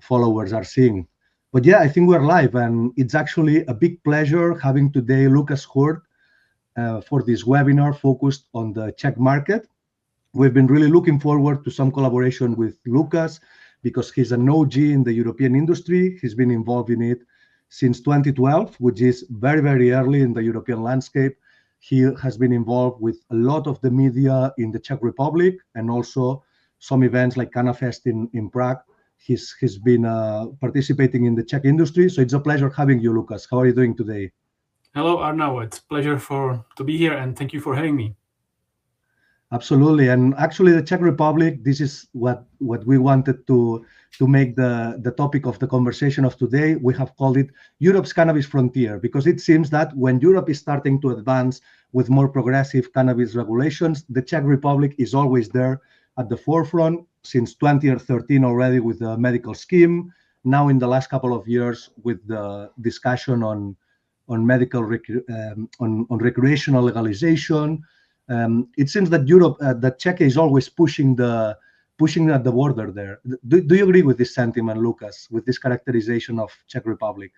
followers are seeing. But yeah, I think we're live, and it's actually a big pleasure having today Lukas for this webinar focused on the Czech market. We've been really looking forward to some collaboration with Lukas because he's an OG in the European industry. He's been involved in it since 2012, which is very, very early in the European landscape. He has been involved with a lot of the media in the Czech Republic and also some events like Cannabis in Prague. He's been participating in the Czech industry. So it's a pleasure having you, Lukas. How are you doing today? Hello, Arnau. It's a pleasure to be here, and thank you for having me. Absolutely. And actually, the Czech Republic, this is what we wanted to make the topic of the conversation of today. We have called it Europe's Cannabis Frontier, because it seems that when Europe is starting to advance with more progressive cannabis regulations, the Czech Republic is always there at the forefront since 2013 already with the medical scheme. Now in the last couple of years with the discussion on medical on recreational legalization. It seems that Europe, that Czechia is always pushing at the border there. Do you agree with this sentiment, Lukas, with this characterization of Czech Republic?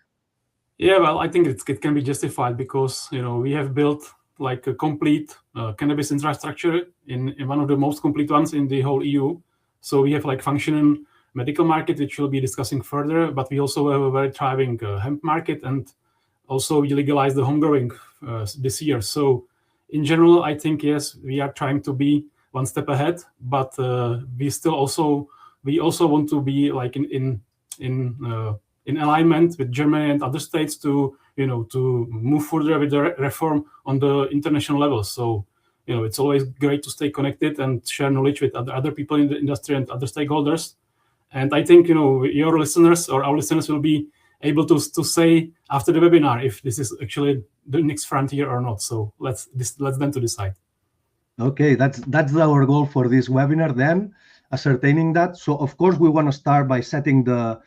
Yeah, well, I think it can be justified because we have built like a complete cannabis infrastructure in one of the most complete ones in the whole EU. So we have like functioning medical market, which we'll be discussing further, but we also have a very thriving hemp market, and also we legalized the home growing this year. So in general, I think, yes, we are trying to be one step ahead, but we also want to be like in alignment with Germany and other states to move further with the reform on the international level. So it's always great to stay connected and share knowledge with other people in the industry and other stakeholders. And I think your listeners or our listeners will be able to say after the webinar if this is actually the next frontier or not. So let's them to decide. Okay, that's our goal for this webinar then, ascertaining that. So of course we want to start by setting the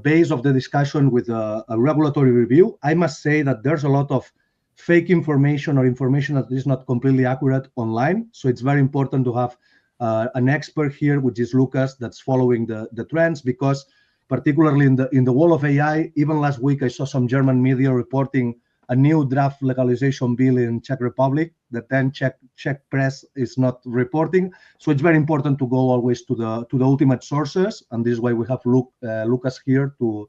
base of the discussion with a regulatory review. I must say that there's a lot of fake information or information that is not completely accurate online. So it's very important to have an expert here, which is Lukas, that's following the trends, because particularly in the world of AI, even last week I saw some German media reporting a new draft legalization bill in Czech Republic that then Czech press is not reporting. So it's very important to go always to the ultimate sources, and this is why we have Lukas here to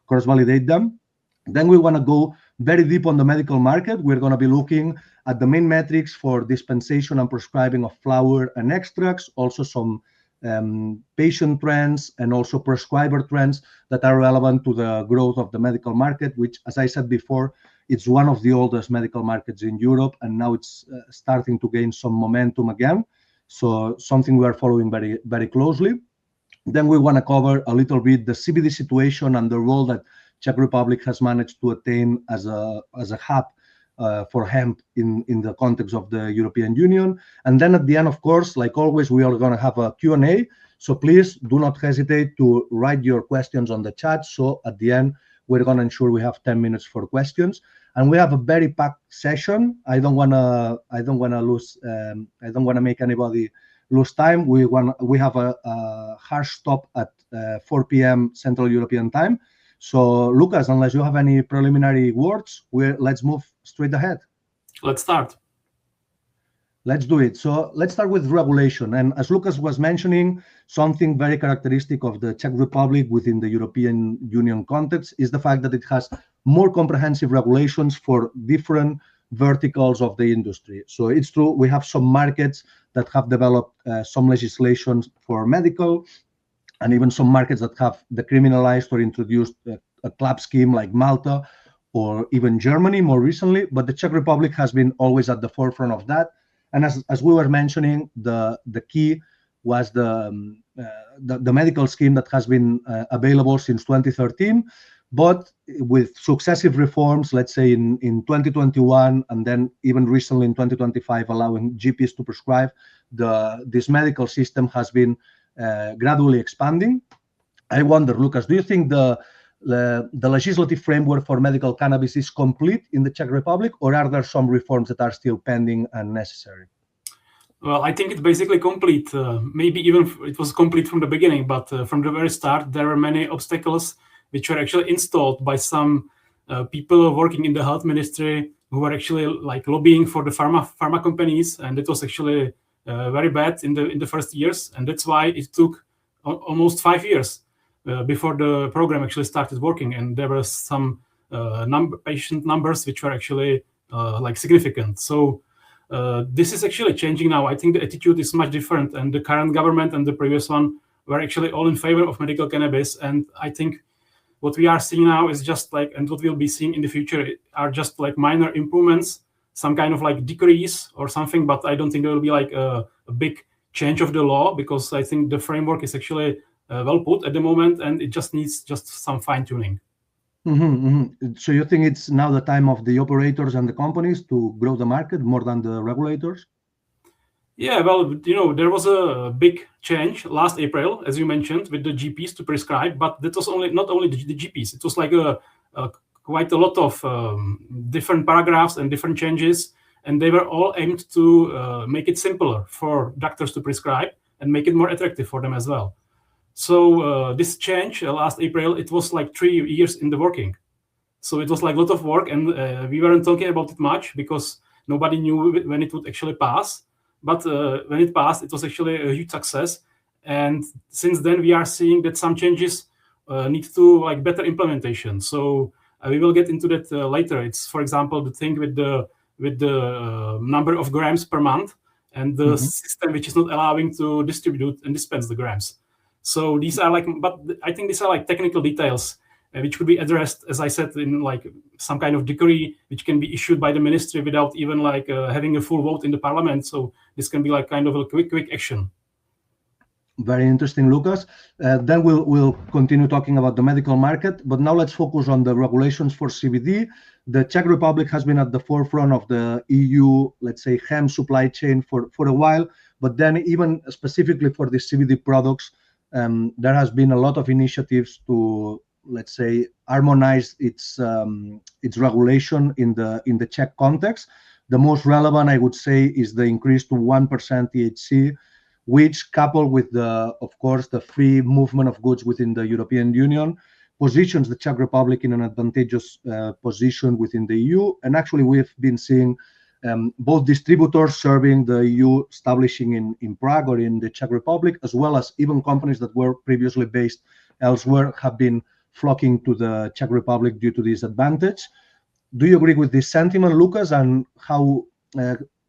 cross-validate them. Then we want to go very deep on the medical market. We're going to be looking at the main metrics for dispensation and prescribing of flower and extracts, also some patient trends and also prescriber trends that are relevant to the growth of the medical market, which, as I said before, it's one of the oldest medical markets in Europe, and now it's starting to gain some momentum again. So something we are following very, very closely. Then we want to cover a little bit the CBD situation and the role that Czech Republic has managed to attain as a hub for hemp in the context of the European Union. And then at the end, of course, like always, we are going to have a Q&A. So please do not hesitate to write your questions on the chat. So at the end, we're going to ensure we have 10 minutes for questions. And we have a very packed session. I don't want to make anybody lose time. We have a hard stop at 4 p.m. Central European time. So, Lukas, unless you have any preliminary words, let's move straight ahead. Let's start. Let's do it. So let's start with regulation. And as Lukas was mentioning, something very characteristic of the Czech Republic within the European Union context is the fact that it has more comprehensive regulations for different verticals of the industry. So it's true, we have some markets that have developed some legislation for medical, and even some markets that have decriminalized or introduced a club scheme like Malta or even Germany more recently. But the Czech Republic has been always at the forefront of that. And as we were mentioning, the key was the medical scheme that has been available since 2013, but with successive reforms, let's say in 2021, and then even recently in 2025, allowing GPs to prescribe, this medical system has been gradually expanding. I wonder, Lukas, do you think the legislative framework for medical cannabis is complete in the Czech Republic, or are there some reforms that are still pending and necessary? Well, I think it's basically complete. Maybe even it was complete from the beginning, but from the very start, there were many obstacles which were actually installed by some people working in the health ministry who were actually like lobbying for the pharma companies, and it was actually very bad in the first years, and that's why it took almost 5 years before the program actually started working, and there were some patient numbers which were actually like significant. So. This is actually changing now. I think the attitude is much different, and the current government and the previous one were actually all in favor of medical cannabis. And I think what we are seeing now is just like, and what we'll be seeing in the future are just like minor improvements, some kind of like decrease or something. But I don't think there will be like a big change of the law, because I think the framework is actually well put at the moment, and it just needs just some fine tuning. So you think it's now the time of the operators and the companies to grow the market more than the regulators? Yeah, well, there was a big change last April, as you mentioned, with the GPs to prescribe, but that was not only the GPs. It was like quite a lot of different paragraphs and different changes, and they were all aimed to make it simpler for doctors to prescribe and make it more attractive for them as well. So this change last April, it was like 3 years in the working. So it was like a lot of work, and we weren't talking about it much because nobody knew when it would actually pass. But when it passed, it was actually a huge success. And since then, we are seeing that some changes need to like better implementation. So we will get into that later. It's, for example, the thing with the number of grams per month, and the system which is not allowing to distribute and dispense the grams. So these are but I think these are like technical details which could be addressed, as I said, in like some kind of decree which can be issued by the ministry without even like having a full vote in the parliament. So this can be like kind of a quick action. Very interesting, Lukas. Then we'll continue talking about the medical market, but now let's focus on the regulations for CBD. The Czech Republic has been at the forefront of the EU, let's say, hemp supply chain for a while, but then even specifically for the CBD products, there has been a lot of initiatives to, let's say, harmonize its regulation in the Czech context. The most relevant, I would say, is the increase to 1% THC, which, coupled with of course, the free movement of goods within the European Union, positions the Czech Republic in an advantageous position within the EU. And actually, we've been seeing both distributors serving the EU, establishing in Prague or in the Czech Republic, as well as even companies that were previously based elsewhere have been flocking to the Czech Republic due to this advantage. Do you agree with this sentiment, Lukas? And how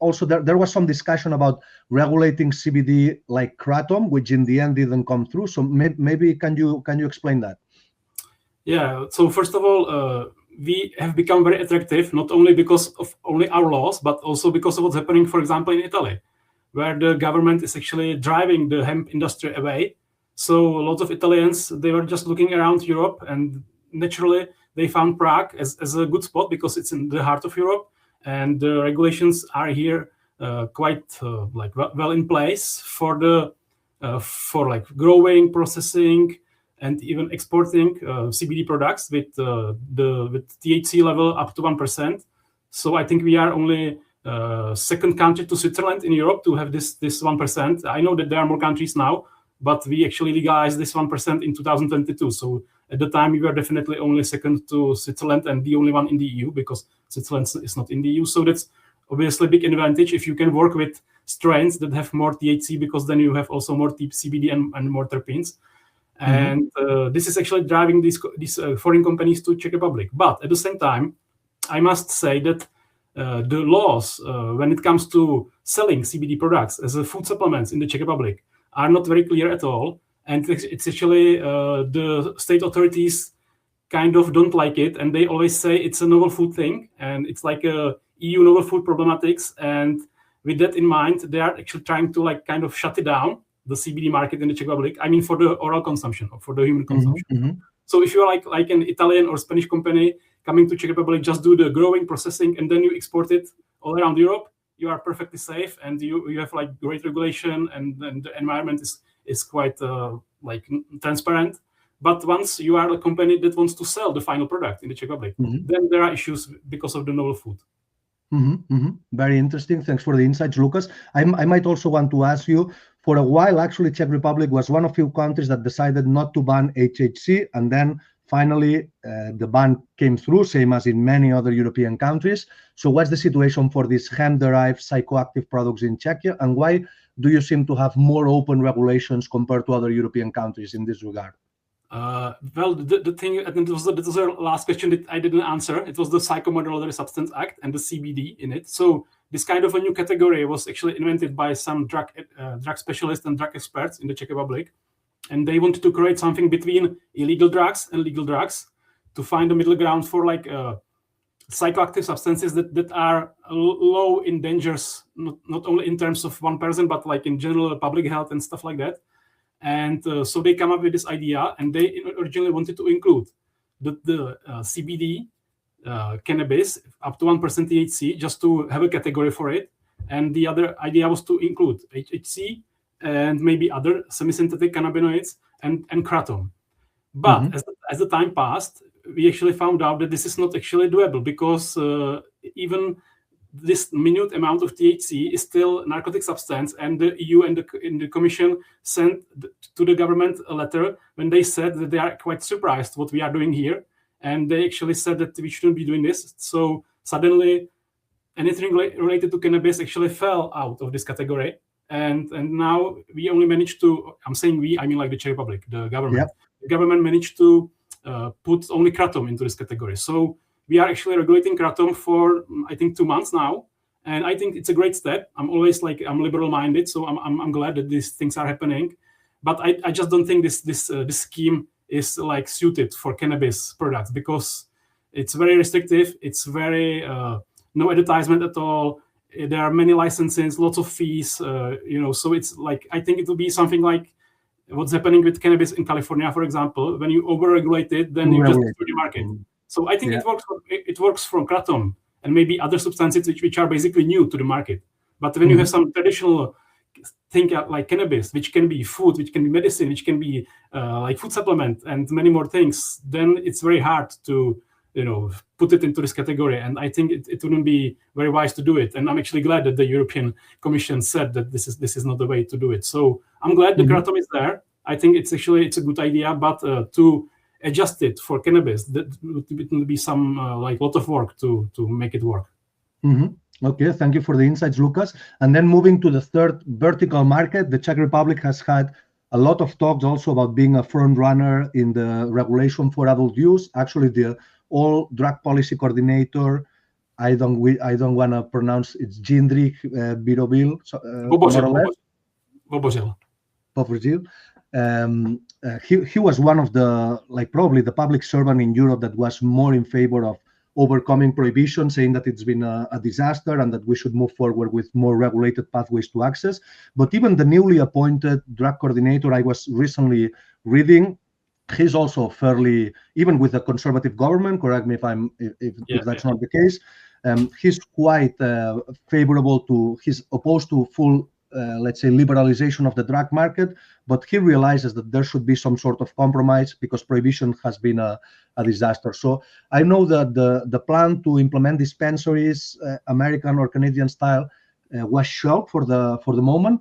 also there was some discussion about regulating CBD like kratom, which in the end didn't come through. So maybe can you explain that? Yeah. So first of all, we have become very attractive, not only because of only our laws, but also because of what's happening, for example, in Italy, where the government is actually driving the hemp industry away. So lots of Italians, they were just looking around Europe, and naturally they found Prague as a good spot because it's in the heart of Europe, and the regulations are here quite like well in place for like growing, processing, and even exporting CBD products with THC level up to 1%. So I think we are only second country to Switzerland in Europe to have this 1%. I know that there are more countries now, but we actually legalized this 1% in 2022. So at the time, we were definitely only second to Switzerland and the only one in the EU, because Switzerland is not in the EU. So that's obviously a big advantage if you can work with strains that have more THC, because then you have also more CBD and more terpenes. And this is actually driving these foreign companies to Czech Republic. But at the same time, I must say that the laws, when it comes to selling CBD products as a food supplements in the Czech Republic, are not very clear at all. And it's actually the state authorities kind of don't like it. And they always say it's a novel food thing. And it's like a EU novel food problematics. And with that in mind, they are actually trying to like kind of shut it down, the CBD market in the Czech Republic. I mean, for the oral consumption or for the human consumption. So if you're like an Italian or Spanish company coming to Czech Republic, just do the growing, processing, and then you export it all around Europe, you are perfectly safe, and you have like great regulation, and the environment is quite like transparent. But once you are a company that wants to sell the final product in the Czech Republic, then there are issues because of the novel food. Very interesting. Thanks for the insights, Lukas. I might also want to ask you, for a while, actually, Czech Republic was one of few countries that decided not to ban HHC, and then finally the ban came through, same as in many other European countries. So what's the situation for these hemp-derived psychoactive products in Czechia, and why do you seem to have more open regulations compared to other European countries in this regard? Well, the thing, I think this was the last question that I didn't answer. It was the Psychomodulatory Substance Act and the CBD in it. So this kind of a new category was actually invented by some drug specialists and drug experts in the Czech Republic. And they wanted to create something between illegal drugs and legal drugs to find a middle ground for like psychoactive substances that are low in dangers, not only in terms of one person, but like in general public health and stuff like that. And so they come up with this idea, and they originally wanted to include the CBD, cannabis, up to 1% THC, just to have a category for it. And the other idea was to include HHC and maybe other semi-synthetic cannabinoids and kratom. But as the time passed, we actually found out that this is not actually doable, because even this minute amount of THC is still a narcotic substance, and the EU and the Commission sent to the government a letter when they said that they are quite surprised what we are doing here, and they actually said that we shouldn't be doing this. So suddenly, anything related to cannabis actually fell out of this category, and now we only managed to. I'm saying we, I mean like the Czech Republic, the government. Yep. The government managed to put only kratom into this category. So we are actually regulating kratom for, I think, 2 months now, and I think it's a great step. I'm always like, I'm liberal-minded, so I'm glad that these things are happening. But I just don't think this scheme is like suited for cannabis products, because it's very restrictive. It's very no advertisement at all. There are many licenses, lots of fees. So it's like, I think it will be something like what's happening with cannabis in California, for example. When you over-regulate it, then you just destroy the market. So I think it works from kratom and maybe other substances which are basically new to the market. But when you have some traditional thing like cannabis, which can be food, which can be medicine, which can be like food supplement and many more things, then it's very hard to put it into this category. And I think it wouldn't be very wise to do it. And I'm actually glad that the European Commission said that this is not the way to do it. So I'm glad the kratom is there. I think it's a good idea, but to adjust it for cannabis, that will be some like lot of work to make it work. Okay, thank you for the insights, Lukas. And then moving to the third vertical market, the Czech Republic has had a lot of talks also about being a front runner in the regulation for adult use. Actually, the all drug policy coordinator, I don't want to pronounce it's Jindřich Birobil. Bobožil. He was one of the, like, probably the public servant in Europe that was more in favor of overcoming prohibition, saying that it's been a disaster and that we should move forward with more regulated pathways to access. But even the newly appointed drug coordinator I was recently reading, he's also fairly, even with the conservative government, correct me if that's not the case, he's quite favorable to, he's opposed to full let's say liberalization of the drug market, but he realizes that there should be some sort of compromise because prohibition has been a disaster. So I know that the plan to implement dispensaries, American or Canadian style, was shelved for the moment,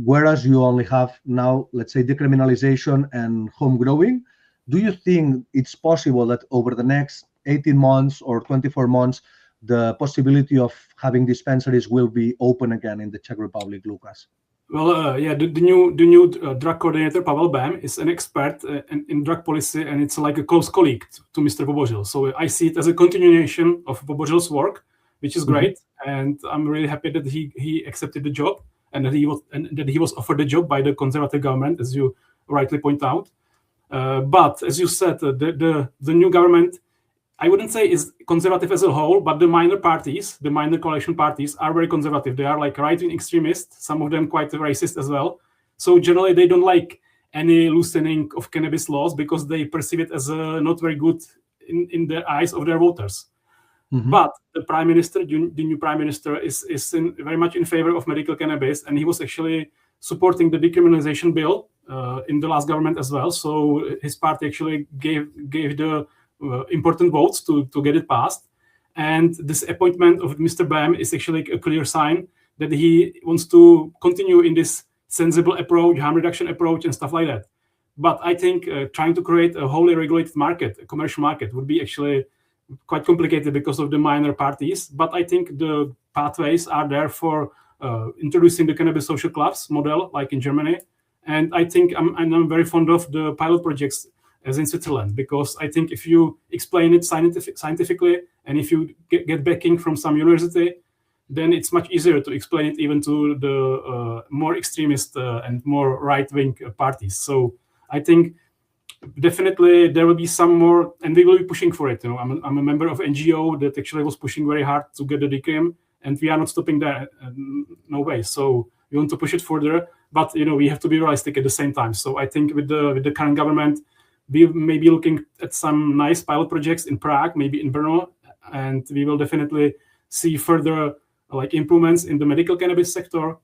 whereas you only have now, let's say, decriminalization and home growing. Do you think it's possible that over the next 18 months or 24 months, the possibility of having dispensaries will be open again in the Czech Republic, Lukas? Well, the new drug coordinator, Pavel Bem, is an expert in drug policy, and it's like a close colleague to Mr. Bobožil. So I see it as a continuation of Bobožil's work, which is great, and I'm really happy that he accepted the job and that he was offered the job by the conservative government, as you rightly point out. But as you said, the new government, I wouldn't say is conservative as a whole, but the minor parties, the minor coalition parties are very conservative. They are like right-wing extremists, some of them quite racist as well. So generally they don't like any loosening of cannabis laws because they perceive it as not very good in the eyes of their voters. But the prime minister, the new prime minister, is very much in favor of medical cannabis, and he was actually supporting the decriminalization bill in the last government as well. So his party actually gave the important votes to get it passed. And this appointment of Mr. Bam is actually a clear sign that he wants to continue in this sensible approach, harm reduction approach, and stuff like that. But I think trying to create a wholly regulated market, a commercial market, would be actually quite complicated because of the minor parties. But I think the pathways are there for introducing the cannabis social clubs model, like in Germany. And I think I'm very fond of the pilot projects as in Switzerland, because I think if you explain it scientifically, and if you get backing from some university, then it's much easier to explain it even to the more extremist and more right-wing parties. So I think definitely there will be some more, and we will be pushing for it. I'm a member of NGO that actually was pushing very hard to get the decrim, and we are not stopping there, no way. So we want to push it further, but we have to be realistic at the same time. So I think with the current government, we may be looking at some nice pilot projects in Prague, maybe in Brno, and we will definitely see further improvements in the medical cannabis sector.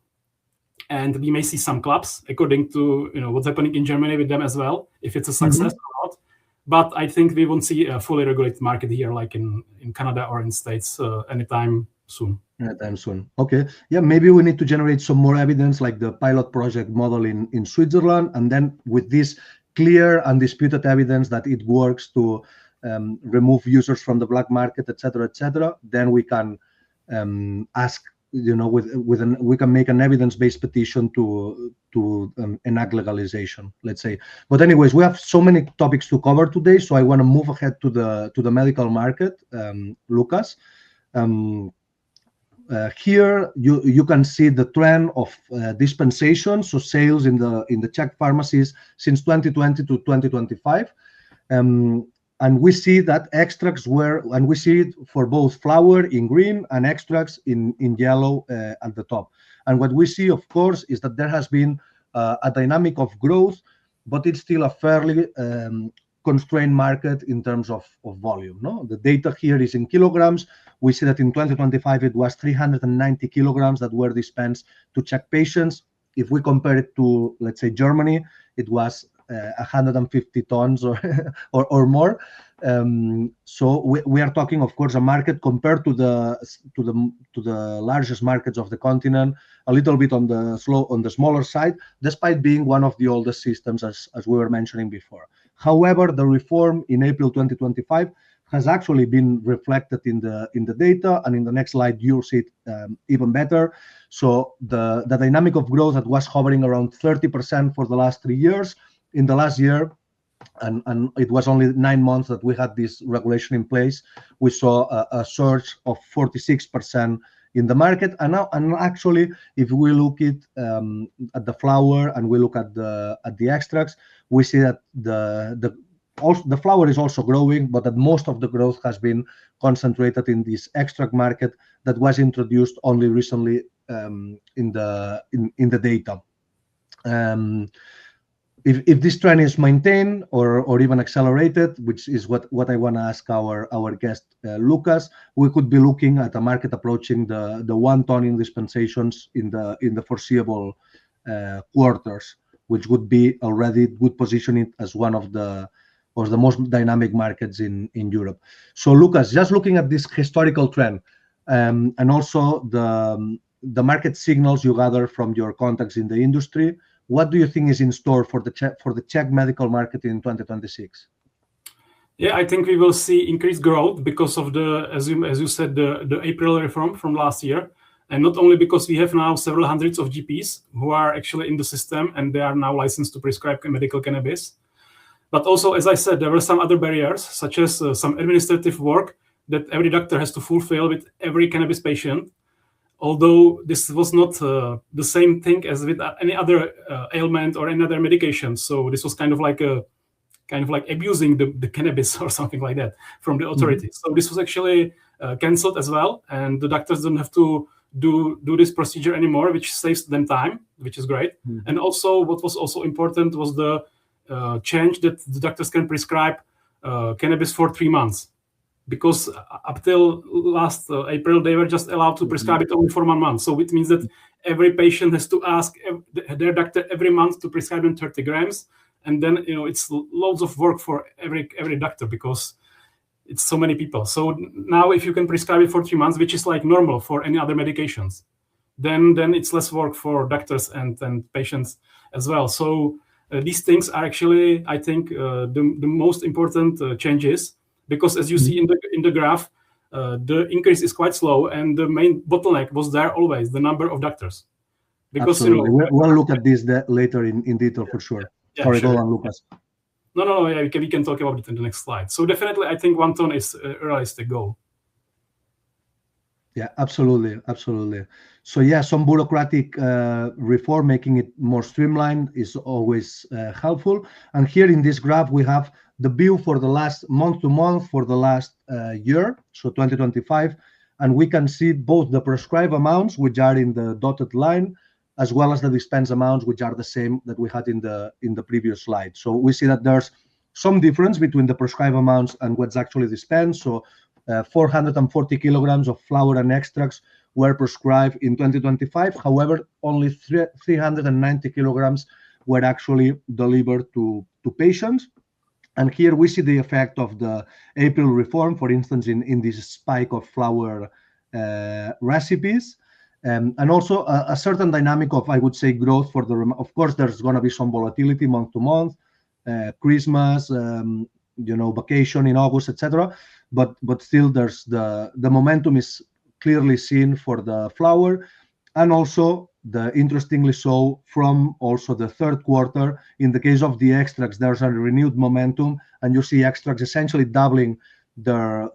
And we may see some clubs according to what's happening in Germany with them as well, if it's a success or not. But I think we won't see a fully regulated market here like in Canada or in States anytime soon. Okay. Yeah, maybe we need to generate some more evidence, like the pilot project model in Switzerland, and then with this clear, undisputed evidence that it works to remove users from the black market, etc., then we can ask, we can make an evidence-based petition to enact legalization, let's say. But anyways, we have so many topics to cover today, so I want to move ahead to the medical market. Lukas, here you can see the trend of dispensation, so sales in the Czech pharmacies since 2020 to 2025. And we see that extracts and we see it for both flower in green and extracts in yellow at the top. And what we see, of course, is that there has been a dynamic of growth, but it's still a fairly constrained market in terms of volume. No, the data here is in kilograms. We see that in 2025 it was 390 kilograms that were dispensed to Czech patients. If we compare it to, let's say, Germany, it was 150 tons or more. So we are talking, of course, a market compared to the largest markets of the continent, a little bit on the smaller side, despite being one of the oldest systems, as we were mentioning before. However, the reform in April 2025 has actually been reflected in the data, and in the next slide you'll see it even better. So the dynamic of growth that was hovering around 30% for the last 3 years, in the last year, and it was only 9 months that we had this regulation in place, we saw a surge of 46% in the market. And actually, if we look at the flower and we look at the extracts, we see that the flower is also growing, but that most of the growth has been concentrated in this extract market that was introduced only recently in the data. If this trend is maintained or even accelerated, which is what I want to ask our guest Lukas, we could be looking at a market approaching the 1 ton in dispensations in the foreseeable quarters, which would be already would position it as one of the most dynamic markets in Europe. So Lukas, just looking at this historical trend and also the market signals you gather from your contacts in the industry, what do you think is in store for the Czech medical market in 2026? Yeah, I think we will see increased growth because of as you said, the April reform from last year. And not only because we have now several hundreds of GPs who are actually in the system and they are now licensed to prescribe medical cannabis, but also, as I said, there were some other barriers, such as some administrative work that every doctor has to fulfill with every cannabis patient. Although this was not the same thing as with any other ailment or any other medication, so this was kind of like abusing the cannabis or something like that from the authorities. So this was actually cancelled as well, and the doctors don't have to do this procedure anymore, which saves them time, which is great. And also, what was also important was the change that the doctors can prescribe cannabis for 3 months. Because up till last April, they were just allowed to prescribe it only for 1 month. So it means that every patient has to ask their doctor every month to prescribe them 30 grams. And then, it's loads of work for every doctor, because it's so many people. So now if you can prescribe it for 3 months, which is like normal for any other medications, then it's less work for doctors and patients as well. So these things are actually, I think, the most important changes, because as you see in the graph, the increase is quite slow, and the main bottleneck was there always, the number of doctors. Because absolutely, we'll look at this later in detail for sure. Sorry, sure. Go on, Lukas. No, yeah, we can talk about it in the next slide. So definitely, I think 1 ton is a realistic goal. Yeah, absolutely. So yeah, some bureaucratic reform, making it more streamlined, is always helpful. And here in this graph, we have the view for the last month to month for the last year, so 2025, and we can see both the prescribed amounts, which are in the dotted line, as well as the dispense amounts, which are the same that we had in the previous slide. So we see that there's some difference between the prescribed amounts and what's actually dispensed. So 440 kilograms of flower and extracts were prescribed in 2025. However, only 390 kilograms were actually delivered to patients. And here we see the effect of the April reform, for instance, in this spike of flower recipes. And also a certain dynamic of, I would say, growth for of course, there's going to be some volatility month to month, Christmas, vacation in August, etc. But still, there's the momentum is clearly seen for the flower, and also interestingly so from also the third quarter. In the case of the extracts, there's a renewed momentum, and you see extracts essentially doubling their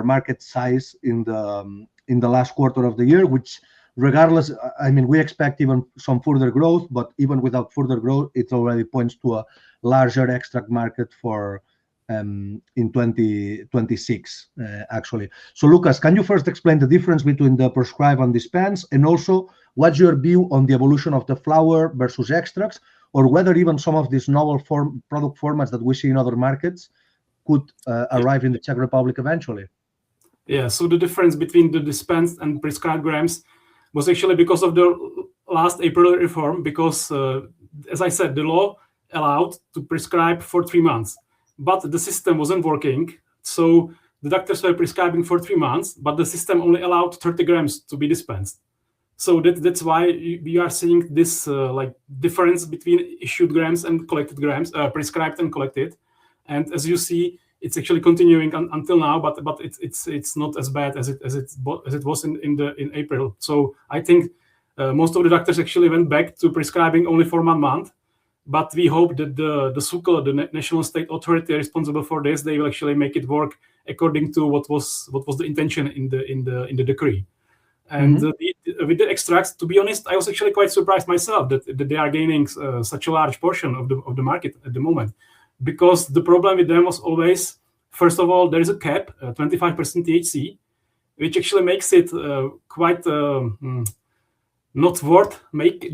market size in the last quarter of the year, which, regardless, I mean, we expect even some further growth, but even without further growth, it already points to a larger extract market for in 2026, actually. So, Lukas, can you first explain the difference between the prescribe and dispense, and also what's your view on the evolution of the flower versus extracts, or whether even some of these novel product formats that we see in other markets could arrive in the Czech Republic eventually? Yeah, so the difference between the dispensed and prescribed grams was actually because of the last April reform, because, as I said, the law allowed to prescribe for 3 months, but the system wasn't working. So the doctors were prescribing for 3 months, but the system only allowed 30 grams to be dispensed. So that's why we are seeing this difference between issued grams and collected grams, prescribed and collected. And as you see, it's actually continuing until now, but it's not as bad as it was in April. So I think most of the doctors actually went back to prescribing only for 1 month. But we hope that the SUKL, the national state authority responsible for this, they will actually make it work according to what was the intention in the decree. And with the extracts, to be honest, I was actually quite surprised myself that they are gaining such a large portion of the market at the moment, because the problem with them was always, first of all, there is a cap, 25% THC, which actually makes it quite not worth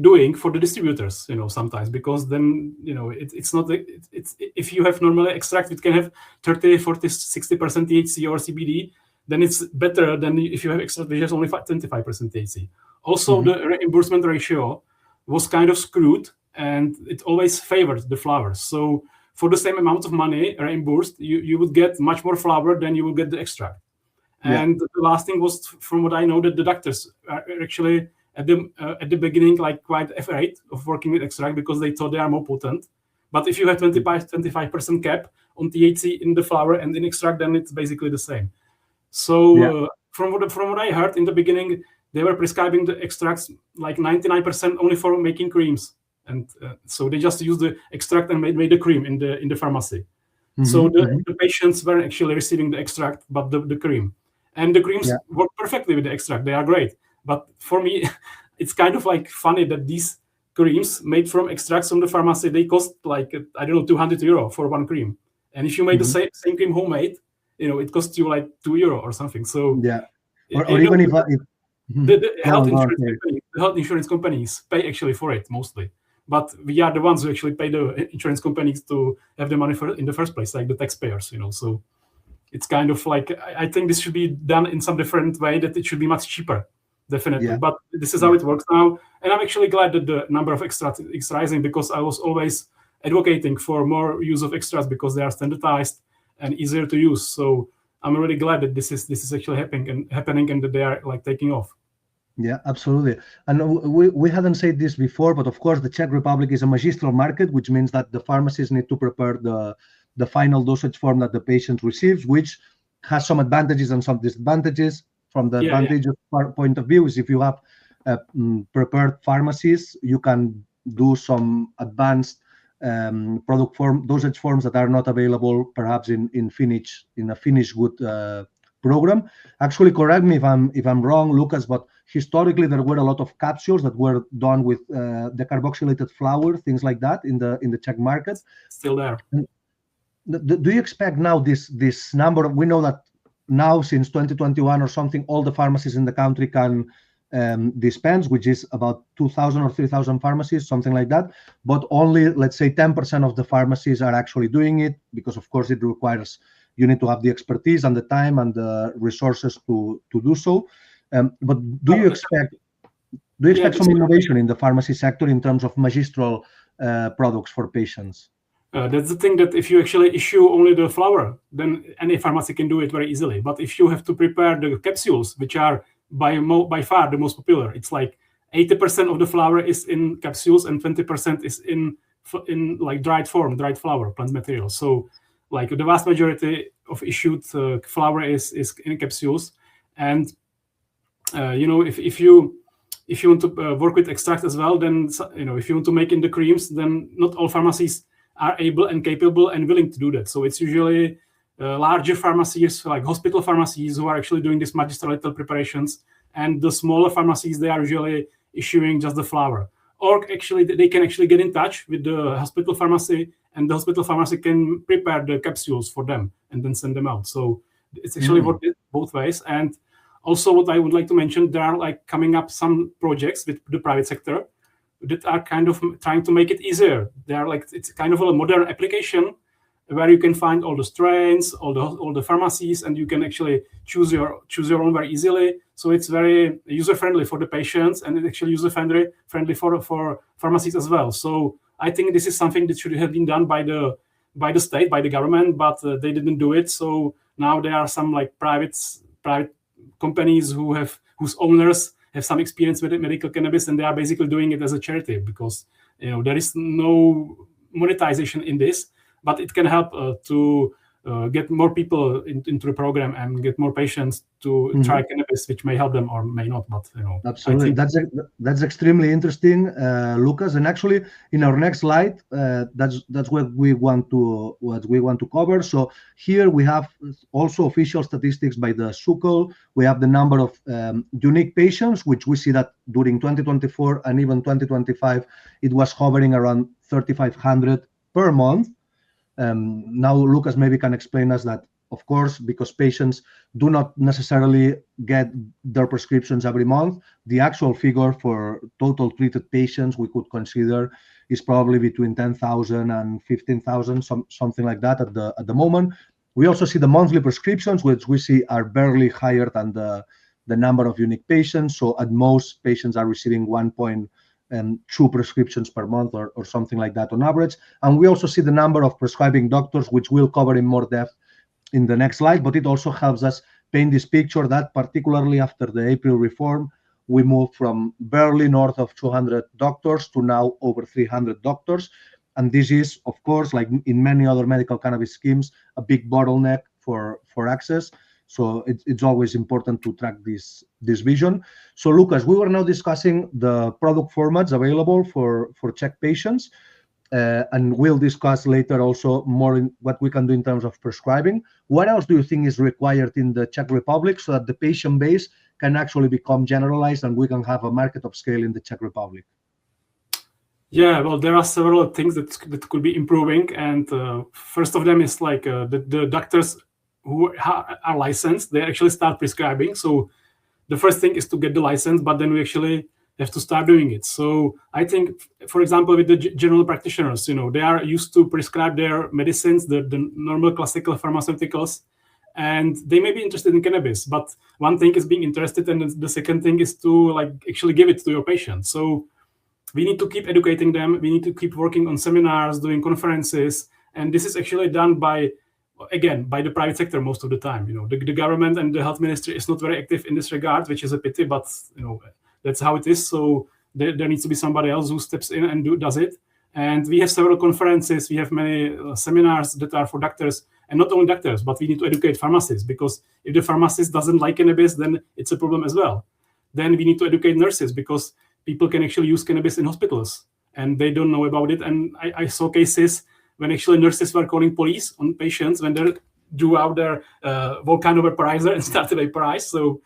doing for the distributors, sometimes, because then, it's not, if you have normally extract, it can have 30, 40, 60% THC or CBD, then it's better than if you have extract which has only 25% THC. Also, the reimbursement ratio was kind of screwed, and it always favored the flowers. So for the same amount of money reimbursed, you would get much more flower than you will get the extract. Yeah. And the last thing was, from what I know, that the doctors are actually at the beginning quite afraid of working with extract, because they thought they are more potent. But if you have 25% cap on THC in the flower and in extract, then it's basically the same. So from what I heard in the beginning, they were prescribing the extracts like 99% only for making creams, and so they just used the extract and made the cream in the pharmacy. So the patients weren't actually receiving the extract, but the cream, and the creams work perfectly with the extract. They are great. But for me, it's kind of funny that these creams made from extracts from the pharmacy, they cost I don't know, 200 euro for one cream. And if you make the same cream homemade, it costs you €2 or something. So or even if the health insurance companies pay actually for it mostly. But we are the ones who actually pay the insurance companies to have the money in the first place, like the taxpayers, So it's kind of I think this should be done in some different way, that it should be much cheaper. Definitely, but this is how it works now, and I'm actually glad that the number of extracts is rising, because I was always advocating for more use of extracts because they are standardized and easier to use. So I'm really glad that this is actually happening and that they are like taking off. Yeah, absolutely. And we hadn't said this before, but of course the Czech Republic is a magistral market, which means that the pharmacies need to prepare the final dosage form that the patient receives, which has some advantages and some disadvantages. From the advantage point of view is if you have prepared pharmacies, you can do some advanced product form dosage forms that are not available perhaps in a Finnish good program. Actually, correct me if I'm wrong, Lukas, but historically there were a lot of capsules that were done with decarboxylated flour, things like that in the Czech market. Still there. Do you expect now this number? We know that now since 2021 or something, all the pharmacies in the country can dispense, which is about 2,000 or 3,000 pharmacies, something like that. But only, let's say, 10% of the pharmacies are actually doing it, because of course it requires, you need to have the expertise and the time and the resources to do so. But do you expect some innovation in the pharmacy sector in terms of magistral products for patients? That's the thing, that if you actually issue only the flour, then any pharmacy can do it very easily. But if you have to prepare the capsules, which are by far the most popular, it's like 80% of the flour is in capsules and 20% is in like dried flour, plant material. So like the vast majority of issued flour is in capsules. And if you want to work with extract as well, then if you want to make in the creams, then not all pharmacies are able and capable and willing to do that. So it's usually larger pharmacies, like hospital pharmacies, who are actually doing these magistral lethal preparations, and the smaller pharmacies, they are usually issuing just the flour. Or actually, they can actually get in touch with the hospital pharmacy, and the hospital pharmacy can prepare the capsules for them and then send them out. So it's actually worked both ways. And also, what I would like to mention, there are like coming up some projects with the private sector that are kind of trying to make it easier. They are like, it's kind of a modern application where you can find all the strains, all the pharmacies, and you can actually choose your own very easily. So it's very user friendly for the patients, and it's actually user friendly for pharmacies as well. So I think this is something that should have been done by the state, by the government, but they didn't do it. So now there are some like private companies whose owners have some experience with medical cannabis, and they are basically doing it as a charity, because there is no monetization in this, but it can help to get more people into the program and get more patients to try cannabis, which may help them or may not. But absolutely, that's extremely interesting, Lukas. And actually, in our next slide, that's what we want to cover. So here we have also official statistics by the SUCL. We have the number of unique patients, which we see that during 2024 and even 2025, it was hovering around 3,500 per month. Now, Lukas maybe can explain us that, of course, because patients do not necessarily get their prescriptions every month, the actual figure for total treated patients we could consider is probably between 10,000 and 15,000, something like that at the moment. We also see the monthly prescriptions, which we see are barely higher than the number of unique patients. So at most, patients are receiving 1.2 prescriptions per month or something like that on average. And we also see the number of prescribing doctors, which we'll cover in more depth in the next slide, but it also helps us paint this picture that particularly after the April reform, we moved from barely north of 200 doctors to now over 300 doctors. And this is, of course, like in many other medical cannabis schemes, a big bottleneck for access. So it's always important to track this vision. So Lukas, we were now discussing the product formats available for Czech patients, and we'll discuss later also more in what we can do in terms of prescribing. What else do you think is required in the Czech Republic so that the patient base can actually become generalized and we can have a market of scale in the Czech Republic? Yeah, well, there are several things that could be improving, and first of them is like the doctors who are licensed, they actually start prescribing. So the first thing is to get the license, but then we actually have to start doing it. So I think, for example, with the general practitioners, they are used to prescribe their medicines, the normal classical pharmaceuticals, and they may be interested in cannabis. But one thing is being interested, and the second thing is to like actually give it to your patient. So we need to keep educating them. We need to keep working on seminars, doing conferences, and this is actually done by again, by the private sector most of the time. The government and the health ministry is not very active in this regard, which is a pity, but that's how it is. So there needs to be somebody else who steps in and does it. And we have several conferences, we have many seminars that are for doctors, and not only doctors, but we need to educate pharmacists, because if the pharmacist doesn't like cannabis, then it's a problem as well. Then we need to educate nurses, because people can actually use cannabis in hospitals and they don't know about it. And I saw cases when actually nurses were calling police on patients when they drew out their volcano vaporizer and started to vaporize. So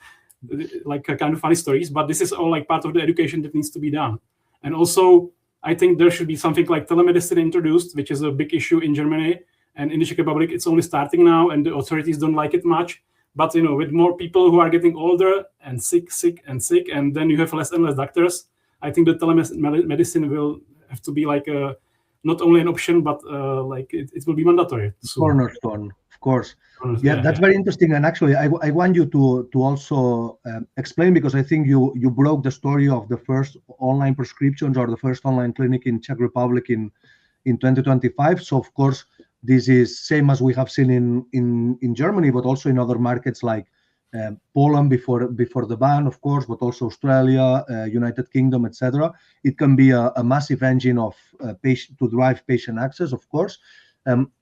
like kind of funny stories, but this is all like part of the education that needs to be done. And also, I think there should be something like telemedicine introduced, which is a big issue in Germany. And in the Czech Republic, it's only starting now, and the authorities don't like it much. But, with more people who are getting older and sick, and then you have less and less doctors, I think the telemedicine will have to be like not only an option, but like it will be mandatory. Cornerstone, of course. Yeah, that's very interesting. And actually, I want you to also explain, because I think you broke the story of the first online prescriptions or the first online clinic in Czech Republic in 2025. So of course, this is same as we have seen in Germany, but also in other markets like Poland before the ban, of course, but also Australia, United Kingdom, etc. It can be a massive engine of to drive patient access, of course.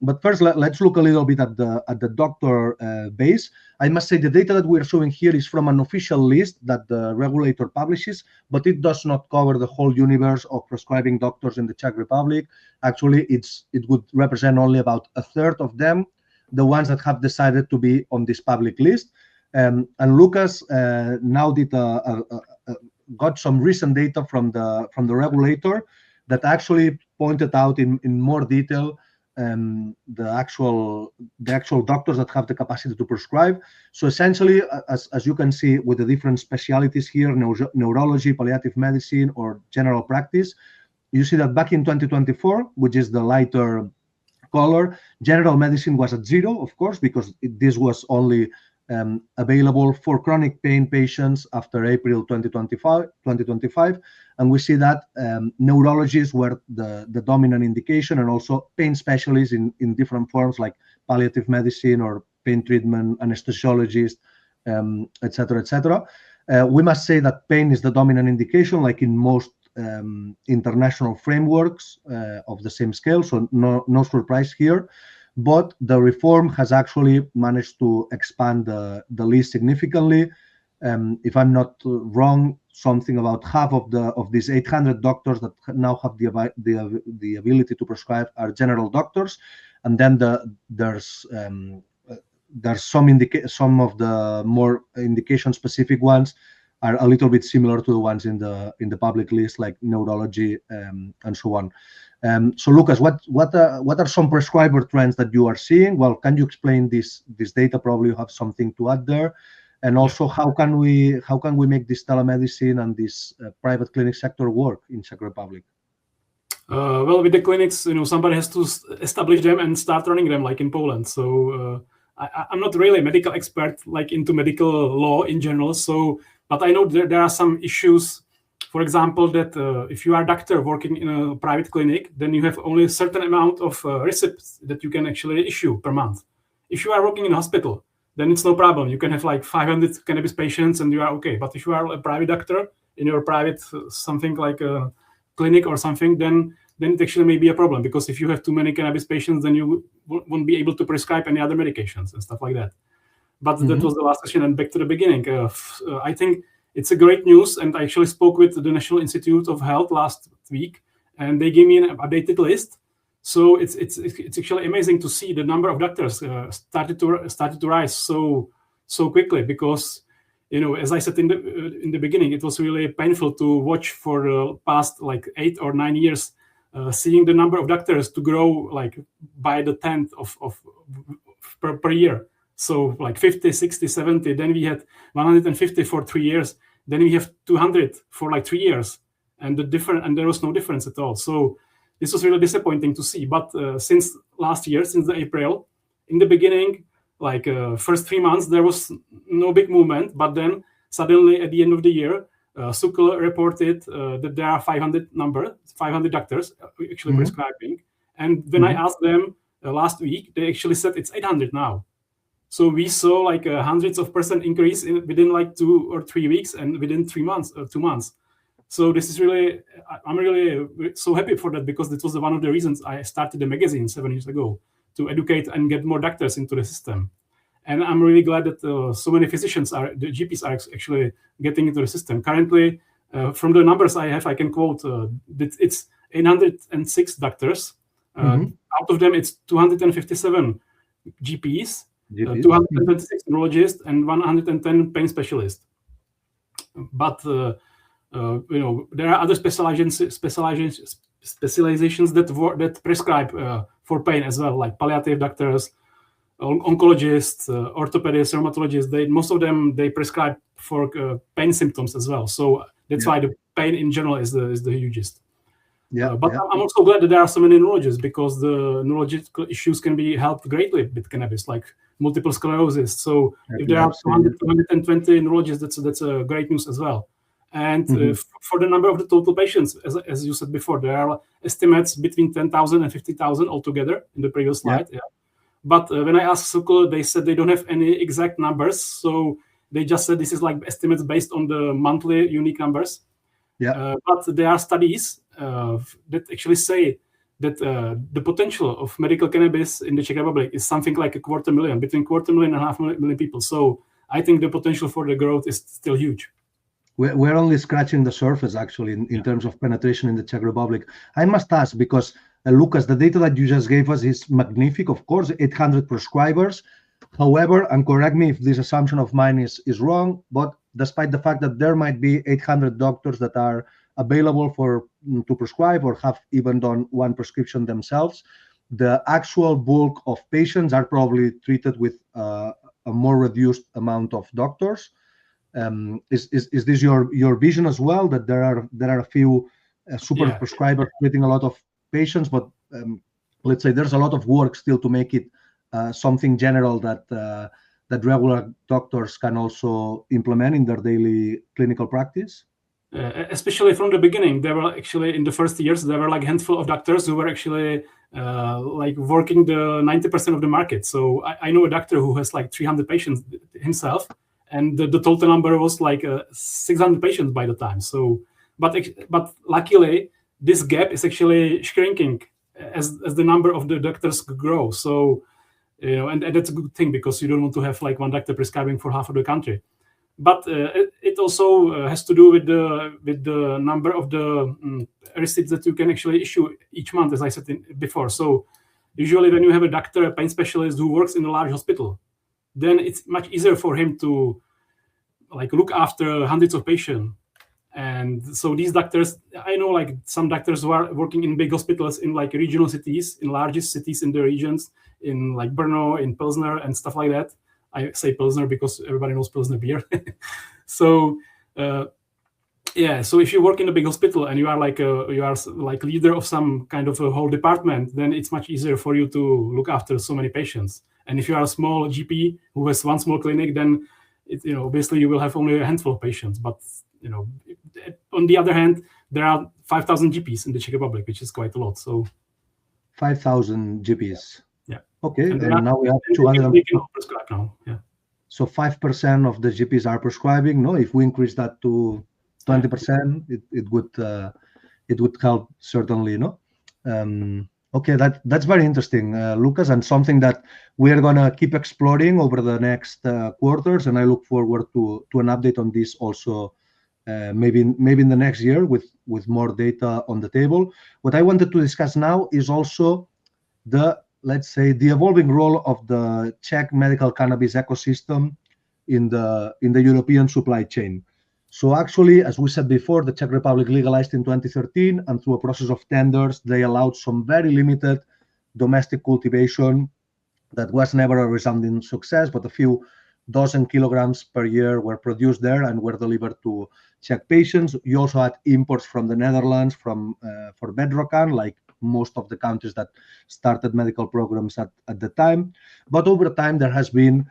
But first, let's look a little bit at the doctor base. I must say the data that we're showing here is from an official list that the regulator publishes, but it does not cover the whole universe of prescribing doctors in the Czech Republic. Actually, it would represent only about a third of them, the ones that have decided to be on this public list. And Lukas now got some recent data from the regulator that actually pointed out in more detail the actual doctors that have the capacity to prescribe. So essentially, as you can see with the different specialities here, neurology, palliative medicine, or general practice, you see that back in 2024, which is the lighter color, general medicine was at 0, of course, because this was only available for chronic pain patients after April 2025, and we see that neurologists were the dominant indication, and also pain specialists in different forms like palliative medicine or pain treatment, anesthesiologist, etc. We must say that pain is the dominant indication, like in most international frameworks of the same scale, so no surprise here. But the reform has actually managed to expand the list significantly. If I'm not wrong, something about half of these 800 doctors that now have the ability to prescribe are general doctors, and then there's some of the more indication-specific ones are a little bit similar to the ones in the public list, like neurology and so on. So Lukas, what are some prescriber trends that you are seeing? Well, can you explain this data? Probably you have something to add there. And also, how can we make this telemedicine and this private clinic sector work in Czech Republic? Well, with the clinics, somebody has to establish them and start running them, like in Poland. So I'm not really a medical expert, like into medical law in general. So, but I know there are some issues. For example, that if you are a doctor working in a private clinic, then you have only a certain amount of receipts that you can actually issue per month. If you are working in a hospital, then it's no problem. You can have like 500 cannabis patients and you are okay. But if you are a private doctor in your private something like a clinic or something, then it actually may be a problem, because if you have too many cannabis patients, then you won't be able to prescribe any other medications and stuff like that. But that was the last question. And back to the beginning, I think it's a great news, and I actually spoke with the National Institute of Health last week, and they gave me an updated list. So it's actually amazing to see the number of doctors started to rise so quickly, because as I said in the beginning, it was really painful to watch for the past like 8 or 9 years, seeing the number of doctors to grow like by the 10th of per year. So like 50, 60, 70, then we had 150 for 3 years, then we have 200 for like 3 years, and there was no difference at all. So this was really disappointing to see. But since last year, since the April, in the beginning, like first 3 months, there was no big movement, but then suddenly at the end of the year, Sukl reported that there are 500 doctors actually prescribing. And when I asked them, last week, they actually said it's 800 now. So we saw like hundreds of % increase within like 2 or 3 weeks and within 3 months or 2 months. So this is really, I'm really so happy for that, because this was one of the reasons I started the magazine 7 years ago, to educate and get more doctors into the system. And I'm really glad that so many physicians the GPs are actually getting into the system. Currently, from the numbers I have, I can quote that it's 806 doctors. Out of them, it's 257 GPs, 226 neurologists, and 110 pain specialists. But there are other specializations that prescribe for pain as well, like palliative doctors, oncologists, orthopedists, rheumatologists. Most of them they prescribe for pain symptoms as well. So that's why the pain in general is the hugest. But I'm also glad that there are so many neurologists, because the neurological issues can be helped greatly with cannabis, like multiple sclerosis. So if there are 220 neurologists, that's great news as well. And for the number of the total patients, as you said before, there are estimates between 10,000 and 50,000 altogether in the previous slide. But when I asked Sokol, they said they don't have any exact numbers. So they just said this is like estimates based on the monthly unique numbers. But there are studies that actually say that the potential of medical cannabis in the Czech Republic is something like between 250,000 and 500,000 people. So I think the potential for the growth is still huge. We're only scratching the surface, actually, in terms of penetration in the Czech Republic. I must ask, because Lukas, the data that you just gave us is magnific, of course, 800 prescribers. However, and correct me if this assumption of mine is wrong, but despite the fact that there might be 800 doctors that are available to prescribe or have even done one prescription themselves, the actual bulk of patients are probably treated with a more reduced amount of doctors. Is this your vision as well, that there are a few super prescribers treating a lot of patients, but let's say there's a lot of work still to make it something general that regular doctors can also implement in their daily clinical practice? Especially from the beginning, there were actually in the first years there were like a handful of doctors who were actually like working the 90% of the market. So I know a doctor who has like 300 patients himself, and the total number was like 600 patients by the time. So, but luckily this gap is actually shrinking as the number of the doctors grow. So, and that's a good thing, because you don't want to have like one doctor prescribing for half of the country. But it also has to do with the number of the receipts that you can actually issue each month, as I said before. So usually when you have a doctor, a pain specialist who works in a large hospital, then it's much easier for him to like look after hundreds of patients. And so these doctors, I know like some doctors who are working in big hospitals in like regional cities, in largest cities in the regions, in like Brno, in Pilsner and stuff like that. I say Pilsner because everybody knows Pilsner beer. So so if you work in a big hospital and you are like leader of some kind of a whole department, then it's much easier for you to look after so many patients. And if you are a small GP who has one small clinic, then obviously you will have only a handful of patients. But on the other hand, there are 5,000 GPs in the Czech Republic, which is quite a lot. So 5,000 GPs. Yeah. Okay. And now we have 200. Prescribe now. Yeah. So 5% of the GPs are prescribing. No, if we increase that to 20%, it would help certainly. No. Okay, that's very interesting, Lukas, and something that we are gonna keep exploring over the next quarters. And I look forward to an update on this also, maybe in the next year with more data on the table. What I wanted to discuss now is also the evolving role of the Czech medical cannabis ecosystem in the European supply chain. So actually, as we said before, the Czech Republic legalized in 2013, and through a process of tenders, they allowed some very limited domestic cultivation that was never a resounding success, but a few dozen kilograms per year were produced there and were delivered to Czech patients. You also had imports from the Netherlands for Bedrocan, like most of the countries that started medical programs at the time. But over time, there has been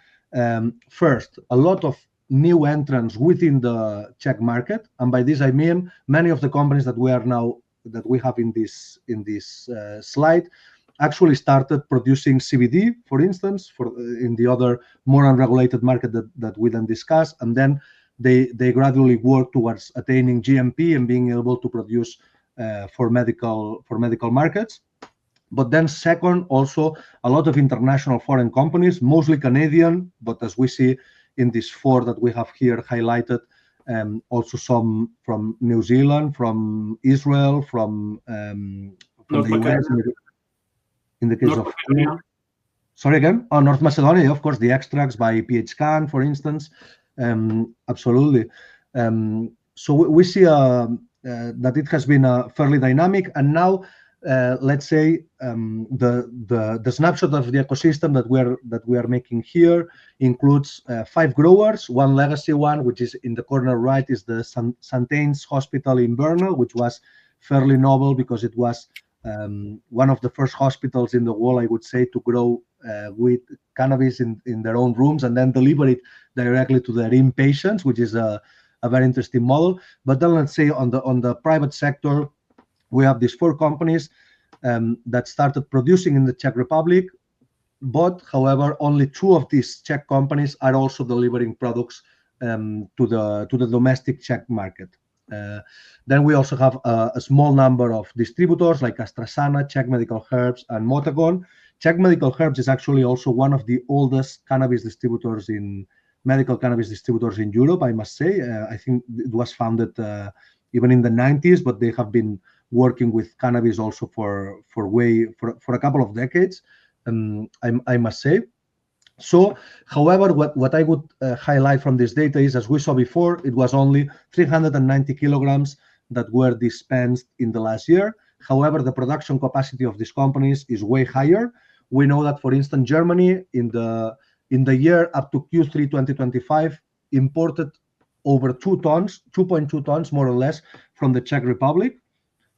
first a lot of new entrants within the Czech market, and by this I mean many of the companies that we have in this slide actually started producing CBD, for instance, in the other more unregulated market that we then discussed, and then they gradually work towards attaining GMP and being able to produce for medical markets. But then second, also a lot of international foreign companies, mostly Canadian, but as we see in these 4 that we have here highlighted, also some from New Zealand, from Israel, from the US, in the case of sorry again, North Macedonia, of course, the extracts by PHCAN, for instance, absolutely. So we see that it has been fairly dynamic, and now let's say the snapshot of the ecosystem that we are making here includes 5 growers. One legacy one, which is in the corner right, is the Saint-Ains Hospital in Brno, which was fairly novel because it was one of the first hospitals in the world, I would say, to grow with cannabis in their own rooms and then deliver it directly to their inpatients, which is a very interesting model. But then let's say on the private sector, we have these 4 companies that started producing in the Czech Republic, but however, only 2 of these Czech companies are also delivering products to the domestic Czech market. Then we also have a small number of distributors like AstraZeneca, Czech Medical Herbs, and Motagon. Czech Medical Herbs is actually also one of the oldest medical cannabis distributors in Europe, I must say. I think it was founded even in the 90s, but they have been working with cannabis also for a couple of decades, I must say. So, however, what I would highlight from this data is, as we saw before, it was only 390 kilograms that were dispensed in the last year. However, the production capacity of these companies is way higher. We know that, for instance, Germany in the year up to Q3 2025 imported over 2.2 tons, more or less, from the Czech Republic.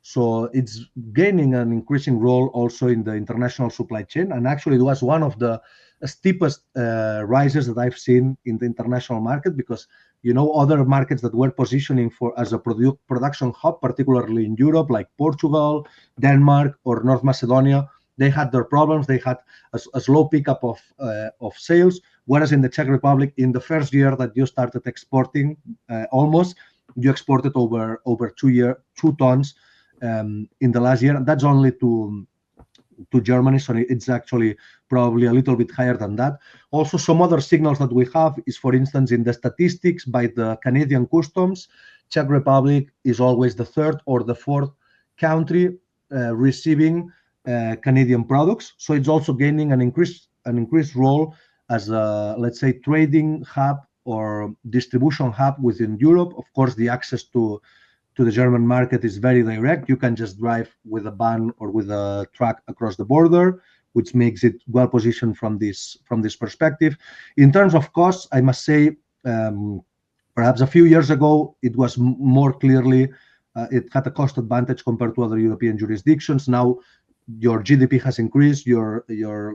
So it's gaining an increasing role also in the international supply chain. And actually, it was one of the steepest rises that I've seen in the international market, because other markets that were positioning as a production hub, particularly in Europe, like Portugal, Denmark, or North Macedonia, they had their problems. They had a slow pickup of sales, whereas in the Czech Republic, in the first year that you started exporting, you exported over 2 tons in the last year. That's only to Germany, so it's actually probably a little bit higher than that. Also, some other signals that we have is, for instance, in the statistics by the Canadian Customs, Czech Republic is always the 3rd or the 4th country receiving Canadian products. So it's also gaining an increased role as a, let's say, trading hub or distribution hub within Europe. Of course, the access to the German market is very direct. You can just drive with a van or with a truck across the border, which makes it well positioned from this perspective. In terms of costs, I must say, perhaps a few years ago, it was more clearly, it had a cost advantage compared to other European jurisdictions. Now, your GDP has increased, your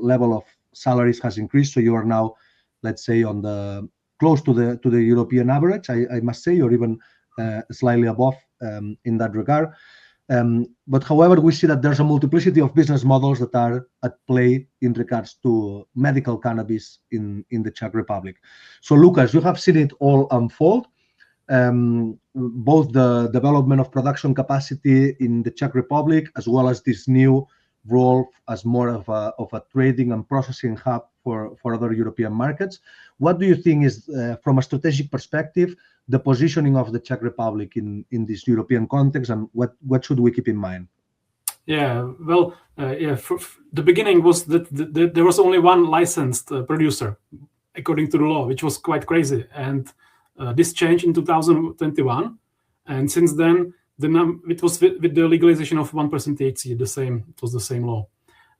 level of salaries has increased, so you are now, let's say, on the close to the European average, I must say, or even slightly above in that regard. But however, we see that there's a multiplicity of business models that are at play in regards to medical cannabis in the Czech Republic. So, Lukas, you have seen it all unfold, both the development of production capacity in the Czech Republic, as well as this new role as more of a trading and processing hub for other European markets. What do you think is, from a strategic perspective, the positioning of the Czech Republic in this European context, and what should we keep in mind? Yeah, well, the beginning was that there was only one licensed producer, according to the law, which was quite crazy. And this changed in 2021, and since then, it was with the legalization of 1% THC, it was the same law.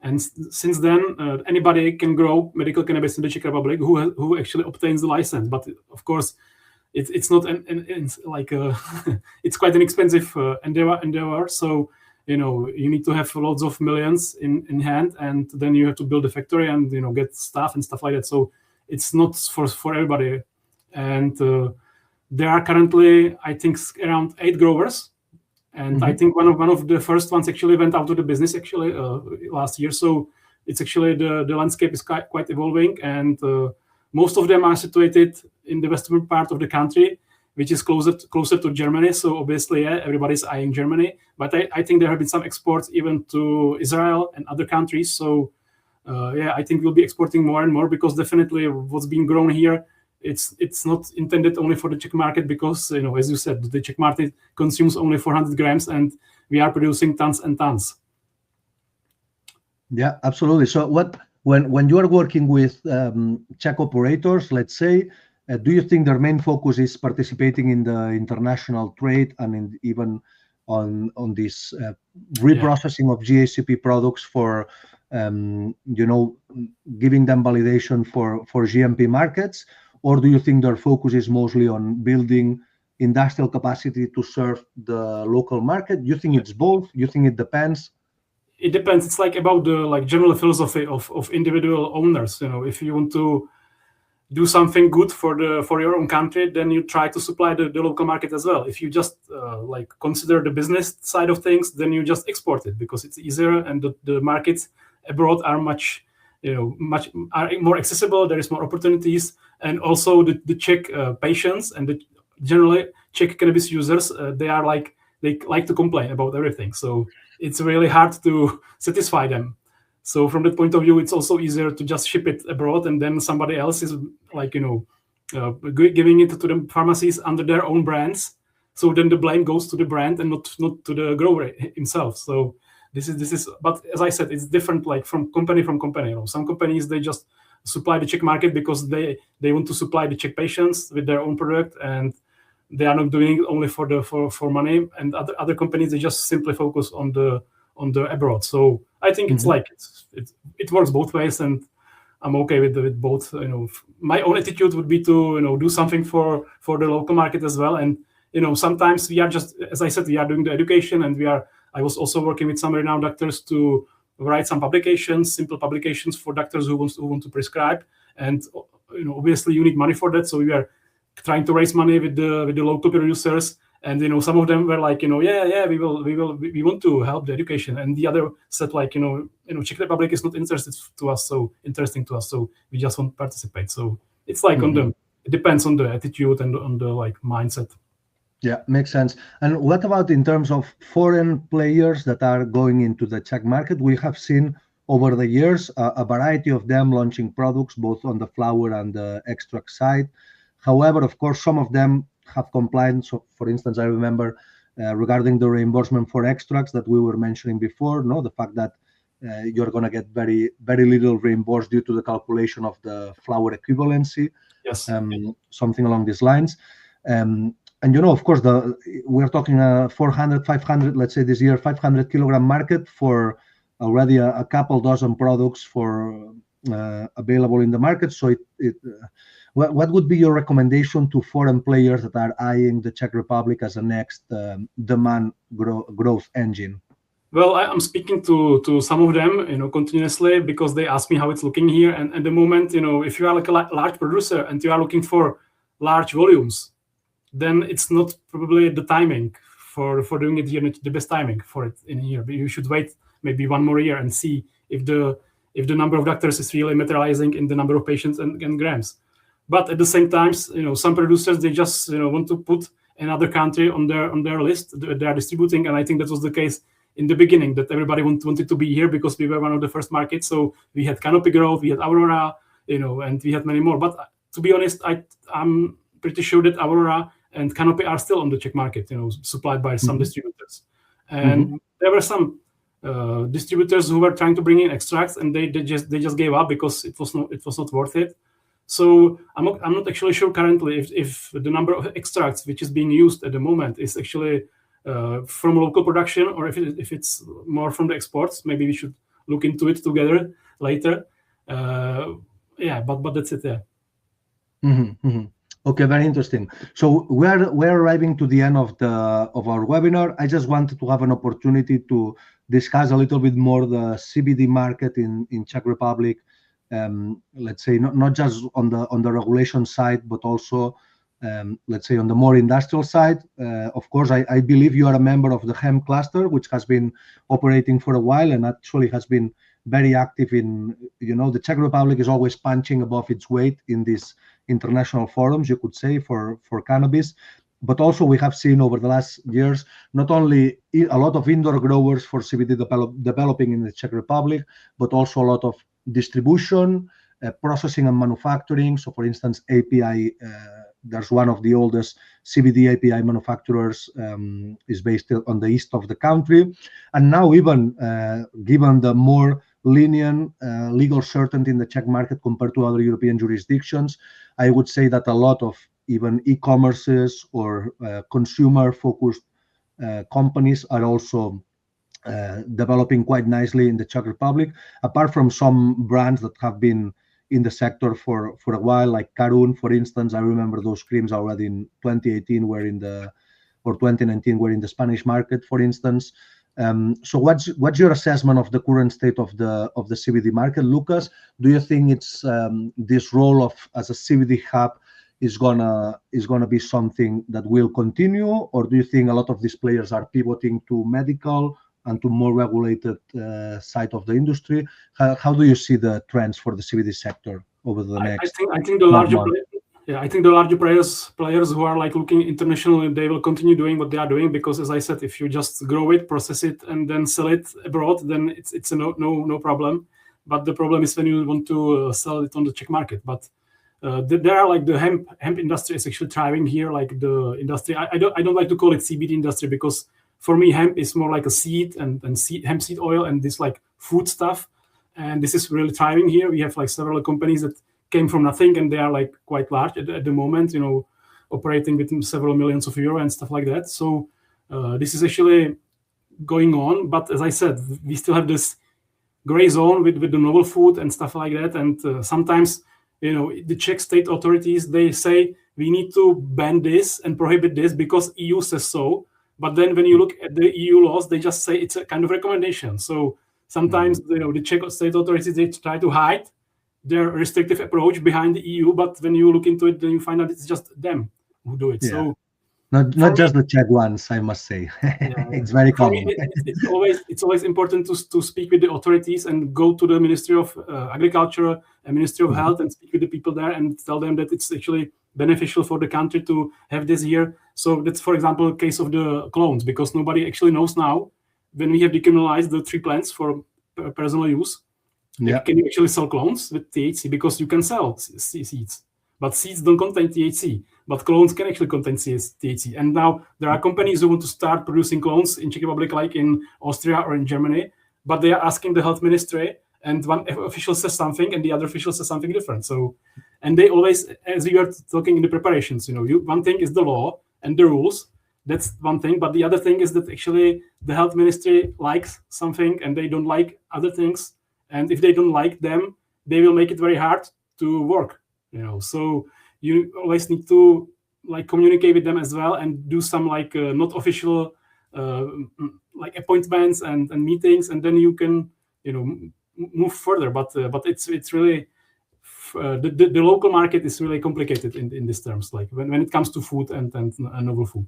And since then, anybody can grow medical cannabis in the Czech Republic who actually obtains the license. But of course, it's not it's quite an expensive endeavor. So you need to have lots of millions in hand, and then you have to build a factory and get staff and stuff like that. So it's not for everybody. And there are currently, I think, around 8 growers And I think one of the first ones actually went out of the business actually last year. So it's actually the landscape is quite evolving, and most of them are situated in the western part of the country, which is closer to Germany. So obviously, everybody's eyeing Germany. But I think there have been some exports even to Israel and other countries. So I think we'll be exporting more and more, because definitely what's being grown here, it's not intended only for the Czech market, because as you said, the Czech market consumes only 400 grams, and we are producing tons and tons. Yeah, absolutely. So when you are working with Czech operators, let's say, do you think their main focus is participating in the international trade and even on this reprocessing of GACP products for giving them validation for GMP markets? Or do you think their focus is mostly on building industrial capacity to serve the local market? You think it's both? You think it depends? It depends. It's like about the general philosophy of individual owners. If you want to do something good for your own country, then you try to supply the local market as well. If you just consider the business side of things, then you just export it, because it's easier, and the markets abroad are much more accessible. There is more opportunities, and also the Czech patients and the generally Czech cannabis users, they like to complain about everything. So it's really hard to satisfy them. So from that point of view, it's also easier to just ship it abroad, and then somebody else is giving it to the pharmacies under their own brands. So then the blame goes to the brand and not to the grower himself. So this is. But as I said, it's different, from company. Some companies, they just supply the Czech market because they want to supply the Czech patients with their own product, and they are not doing it only for money. And other companies, they just simply focus on the abroad. So I think it's it works both ways, and I'm okay with both. My own attitude would be to do something for the local market as well. And sometimes we are just, as I said, we are doing the education, and I was also working with some renowned doctors to write some publications, simple publications for doctors who want to prescribe. And obviously you need money for that, so we are trying to raise money with the local producers. And some of them were like, we want to help the education, and the other said Czech Republic is not interesting to us, so we just won't participate. So it's it depends on the attitude and on the mindset. Yeah, makes sense. And what about in terms of foreign players that are going into the Czech market? We have seen over the years a variety of them launching products both on the flower and the extract side. However, of course, some of them have complied. So, for instance, I remember regarding the reimbursement for extracts that we were mentioning before, the fact that you're going to get very, very little reimbursed due to the calculation of the flower equivalency. Yes. Something along these lines. And of course, we're talking 400, 500, let's say this year, 500 kilogram market for already a couple dozen products for available in the market. So what would be your recommendation to foreign players that are eyeing the Czech Republic as a next demand growth engine? Well, I'm speaking to some of them, continuously, because they ask me how it's looking here. And at the moment, if you are a large producer and you are looking for large volumes, then it's not probably the timing for doing it here, the best timing for it in here. You should wait maybe one more year and see if the number of doctors is really materializing in the number of patients and grams. But at the same time, some producers, they just want to put another country on their list. They are distributing, and I think that was the case in the beginning, that everybody wanted to be here because we were one of the first markets. So we had Canopy Growth, we had Aurora, and we had many more. But to be honest, I'm pretty sure that Aurora and Canopy are still on the Czech market, supplied by some distributors. And there were some distributors who were trying to bring in extracts, and they just gave up because it was not worth it. So I'm not actually sure currently if the number of extracts which is being used at the moment is actually from local production, or if it's more from the exports. Maybe we should look into it together later. But that's it. Yeah. Okay, very interesting. So we're arriving to the end of our webinar. I just wanted to have an opportunity to discuss a little bit more the CBD market in Czech Republic. Let's say not just on the regulation side, but also let's say on the more industrial side. Of course, I believe you are a member of the hemp cluster, which has been operating for a while and actually has been very active in, the Czech Republic is always punching above its weight in these international forums, you could say, for cannabis. But also we have seen over the last years, not only a lot of indoor growers for CBD developing in the Czech Republic, but also a lot of distribution, processing and manufacturing. So for instance, API, there's one of the oldest CBD API manufacturers, is based on the east of the country. And now even given the more lenient legal certainty in the Czech market compared to other European jurisdictions, I would say that a lot of even e-commerces or consumer-focused companies are also developing quite nicely in the Czech Republic, apart from some brands that have been in the sector for a while, like Karun, for instance. I remember those creams already in 2018 or 2019 were in the Spanish market, for instance. So what's your assessment of the current state of the CBD market, Lukas? Do you think it's this role of as a CBD hub is gonna be something that will continue, or do you think a lot of these players are pivoting to medical and to more regulated side of the industry? How do you see the trends for the CBD sector over the next? I think the larger players who are like looking internationally, they will continue doing what they are doing, because as I said, if you just grow it, process it, and then sell it abroad, then it's a no problem. But the problem is when you want to sell it on the Czech market. But there are like the hemp industry is actually thriving here, like the industry. I don't like to call it CBD industry, because for me hemp is more like a seed and hemp seed oil and this like food stuff, and this is really thriving here. We have like several companies that came from nothing, and they are like quite large at the moment, operating with several millions of euro and stuff like that. So this is actually going on. But as I said, we still have this gray zone with the novel food and stuff like that, and sometimes the Czech state authorities, they say we need to ban this and prohibit this because EU says so. But then when you look at the EU laws, they just say it's a kind of recommendation. So sometimes the Czech state authorities, they try to hide their restrictive approach behind the EU. But when you look into it, then you find out it's just them who do it. Yeah. So not just the Czech ones, I must say. It's very common. It's always important to speak with the authorities and go to the Ministry of Agriculture and Ministry of Health and speak with the people there and tell them that it's actually beneficial for the country to have this here. So that's, for example, case of the clones, because nobody actually knows now, when we have decriminalized the 3 plants for personal use, can you actually sell clones with THC? Because you can sell seeds, but seeds don't contain THC. But clones can actually contain THC. And now there are companies who want to start producing clones in Czech Republic, like in Austria or in Germany, but they are asking the health ministry, and one official says something and the other official says something different. So, and they always, as we were talking in the preparations, one thing is the law and the rules. That's one thing. But the other thing is that actually the health ministry likes something and they don't like other things. And if they don't like them, they will make it very hard to work, So you always need to like communicate with them as well and do some like not official like appointments and meetings, and then you can move further. But it's really the local market is really complicated in these terms, like when it comes to food and novel food.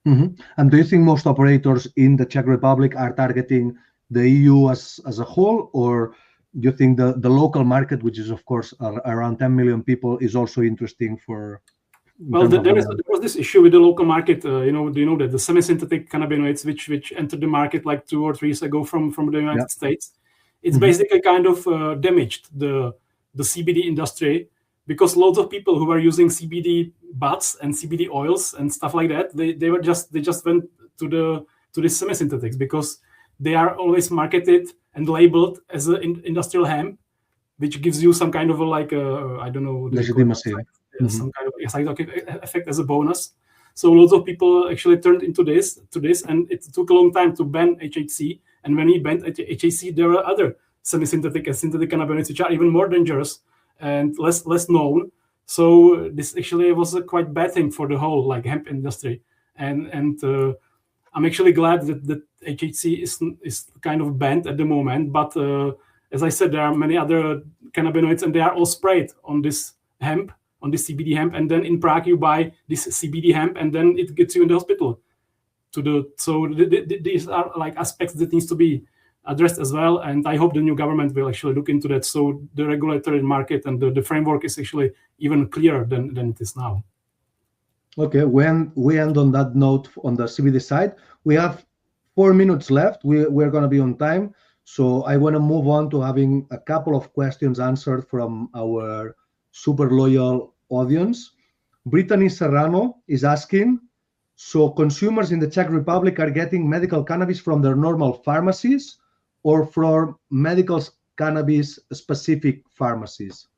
And do you think most operators in the Czech Republic are targeting the EU as a whole, or do you think the local market, which is of course around 10 million people, is also interesting for? Well, there was this issue with the local market. Do you know that the semi-synthetic cannabinoids, which entered the market like 2 or 3 years ago from the United States, it's basically kind of damaged the CBD industry, because loads of people who were using CBD buds and CBD oils and stuff like that, they just went to the semi-synthetics, because they are always marketed and labeled as an industrial hemp, which gives you some kind of I don't know, legitimacy. Some kind of psychoactive effect as a bonus. So lots of people actually turned into this, and it took a long time to ban HHC. And when he banned HHC, there were other semi-synthetic and synthetic cannabinoids which are even more dangerous and less known. So this actually was a quite bad thing for the whole hemp industry. And I'm actually glad that HHC is kind of banned at the moment. But as I said, there are many other cannabinoids, and they are all sprayed on this hemp. on this CBD hemp, and then in Prague you buy this CBD hemp, and then it gets you in the hospital. So these are like aspects that needs to be addressed as well, and I hope the new government will actually look into that, so the regulatory market and the framework is actually even clearer than it is now. Okay, when we end on that note on the CBD side, we have 4 minutes left. We're going to be on time, so I want to move on to having a couple of questions answered from our super loyal audience. Brittany Serrano is asking, so consumers in the Czech Republic are getting medical cannabis from their normal pharmacies or from medical cannabis specific pharmacies?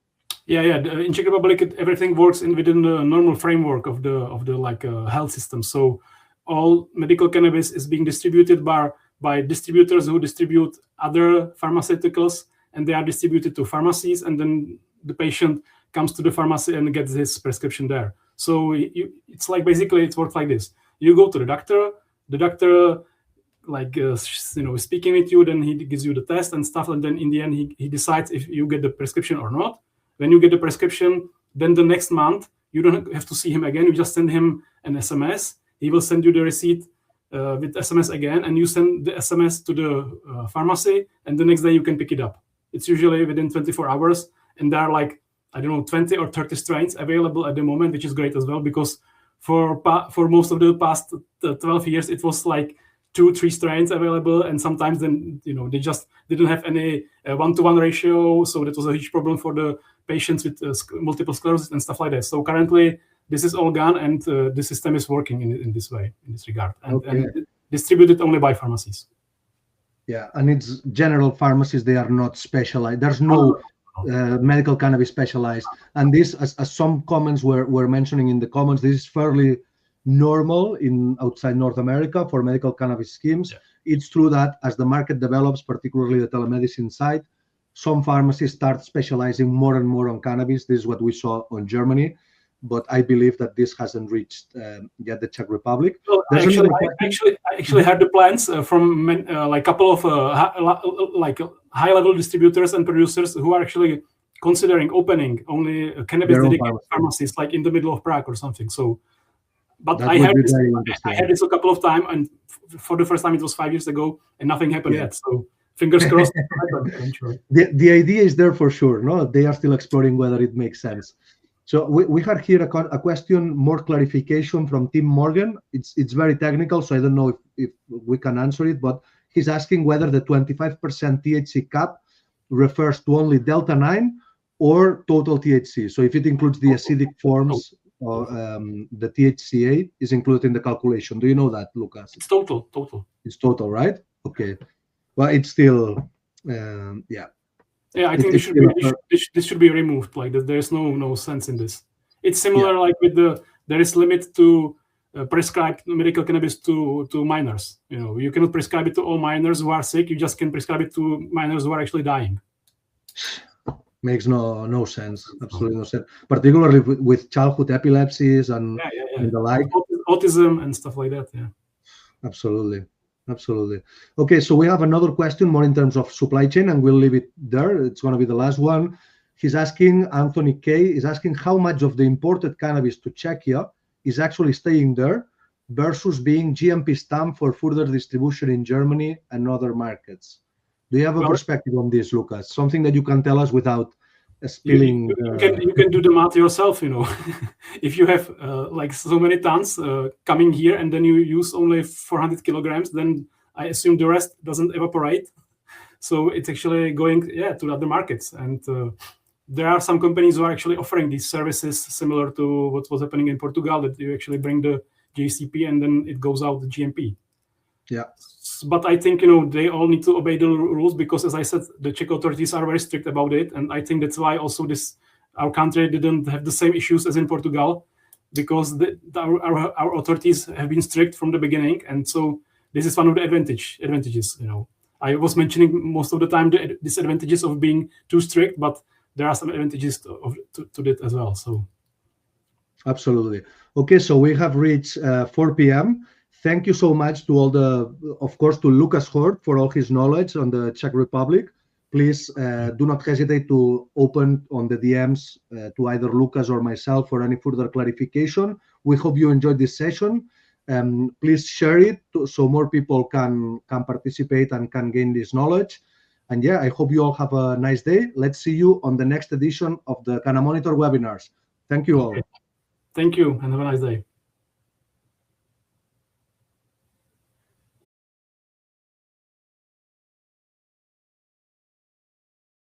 Yeah. In Czech Republic, everything works within the normal framework of the like health system. So all medical cannabis is being distributed by distributors who distribute other pharmaceuticals, and they are distributed to pharmacies, and then the patient comes to the pharmacy and gets his prescription there. So it's like basically it works like this. You go to the doctor like speaking with you, then he gives you the test and stuff, and then in the end he decides if you get the prescription or not. When you get the prescription, then the next month you don't have to see him again. You just send him an SMS. He will send you the receipt with SMS again, and you send the SMS to the pharmacy, and the next day you can pick it up. It's usually within 24 hours, and there are like, I don't know, 20 or 30 strains available at the moment, which is great as well, because for most of the past 12 years, it was like 2-3 strains available, and sometimes then they just didn't have any 1-to-1 ratio, so that was a huge problem for the patients with multiple sclerosis and stuff like that. So currently, this is all gone, and the system is working in this way, in this regard, and distributed only by pharmacies. Yeah, and it's general pharmacies; they are not specialized. There's no medical cannabis specialized, and this, as some comments were mentioning in the comments, this is fairly normal in outside North America for medical cannabis schemes. Yeah. It's true that as the market develops, particularly the telemedicine side, some pharmacies start specializing more and more on cannabis. This is what we saw in Germany, but I believe that this hasn't reached yet the Czech Republic. Well, I actually had the plans from like a couple of high-level distributors and producers who are actually considering opening only cannabis dedicated pharmacies, like in the middle of Prague or something. So, but I had this a couple of times, and for the first time it was 5 years ago, and nothing happened yet. So fingers crossed. The idea is there for sure. No, they are still exploring whether it makes sense. So we had here a question, more clarification from Tim Morgan. It's very technical, so I don't know if we can answer it, but he's asking whether the 25% THC cap refers to only Delta 9 or total THC. So if it includes the acidic forms, the THCA is included in the calculation. Do you know that, Lukas? It's total. It's total, right? Okay. Well, it's still, Yeah, I think this should be removed. Like there's no sense in this. It's similar like with there is limit to prescribe medical cannabis to minors. You cannot prescribe it to all minors who are sick. You just can prescribe it to minors who are actually dying. Makes no sense. Absolutely no sense. Particularly with childhood epilepsies and the like. Autism and stuff like that. Yeah. Absolutely. Okay, so we have another question more in terms of supply chain, and we'll leave it there. It's going to be the last one. He's asking, Anthony K is asking how much of the imported cannabis to Czechia is actually staying there versus being GMP stamped for further distribution in Germany and other markets. Do you have a perspective on this, Lukas? Something that you can tell us without spilling. You can do the math yourself. If you have like so many tons coming here, and then you use only 400 kilograms, then I assume the rest doesn't evaporate. So it's actually going to other markets, and there are some companies who are actually offering these services similar to what was happening in Portugal, that you actually bring the JCP and then it goes out the GMP. Yeah. But I think, they all need to obey the rules, because, as I said, the Czech authorities are very strict about it. And I think that's why also our country didn't have the same issues as in Portugal, because our authorities have been strict from the beginning. And so this is one of the advantages. I was mentioning most of the time the disadvantages of being too strict, but there are some advantages to that as well. So, absolutely. Okay, so we have reached 4 p.m. Thank you so much to of course, to Lukas Hort for all his knowledge on the Czech Republic. please do not hesitate to open on the DMs to either Lukas or myself for any further clarification. We hope you enjoyed this session. Please share it so more people can participate and can gain this knowledge. And yeah, I hope you all have a nice day. Let's see you on the next edition of the Canna Monitor webinars. Thank you all. Thank you, and have a nice day.